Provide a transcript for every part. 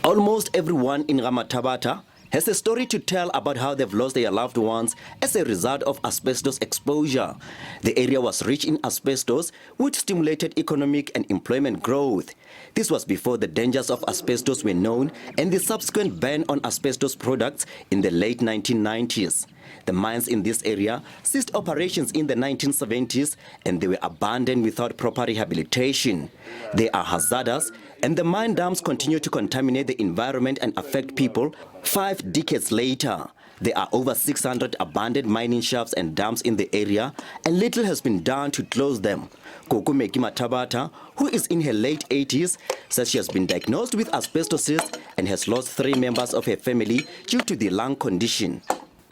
Almost everyone in Ga-Mathabatha has a story to tell about how they've lost their loved ones as a result of asbestos exposure. The area was rich in asbestos, which stimulated economic and employment growth. This was before the dangers of asbestos were known and the subsequent ban on asbestos products in the late 1990s. The mines in this area ceased operations in the 1970s and they were abandoned without proper rehabilitation. They are hazardous and the mine dumps continue to contaminate the environment and affect people 5 decades later. There are over 600 abandoned mining shafts and dumps in the area and little has been done to close them. Ga-Mathabatha, who is in her late 80s, says she has been diagnosed with asbestosis and has lost 3 members of her family due to the lung condition.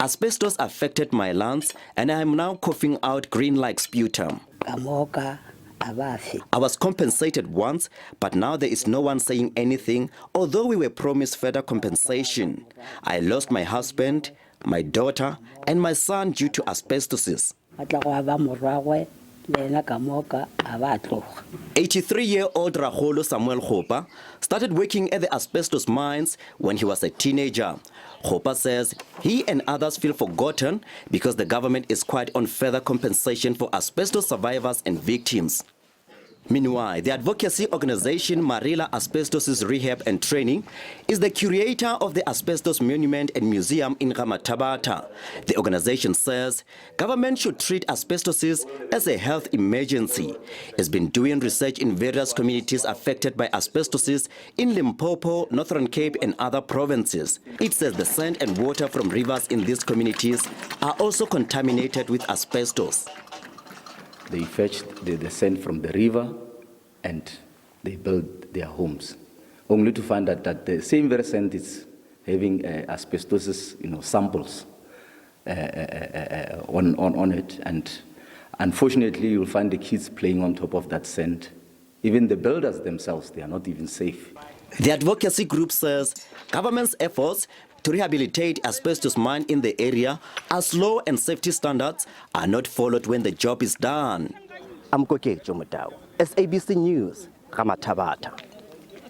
Asbestos affected my lungs and I am now coughing out green like sputum. I was compensated once, but now there is no one saying anything, although we were promised further compensation. I lost my husband, my daughter, and my son due to asbestosis. 83-year-old Raholo Samuel Khopa started working at the asbestos mines when he was a teenager. Khopa says he and others feel forgotten because the government is quiet on further compensation for asbestos survivors and victims. Meanwhile, the advocacy organization Marila Asbestosis Rehab and Training is the curator of the Asbestos Monument and Museum in Ga-Mathabatha. The organization says government should treat asbestosis as a health emergency. It's been doing research in various communities affected by asbestosis in Limpopo, Northern Cape and other provinces. It says the sand and water from rivers in these communities are also contaminated with asbestos. They fetched the sand from the river and they built their homes, only to find out that the same very sand is having asbestosis, samples on it. And unfortunately, you'll find the kids playing on top of that sand. Even the builders themselves, they are not even safe. The advocacy group says government's efforts to rehabilitate asbestos mine in the area as law and safety standards are not followed when the job is done. I'm SABC News, Ga-Mathabatha.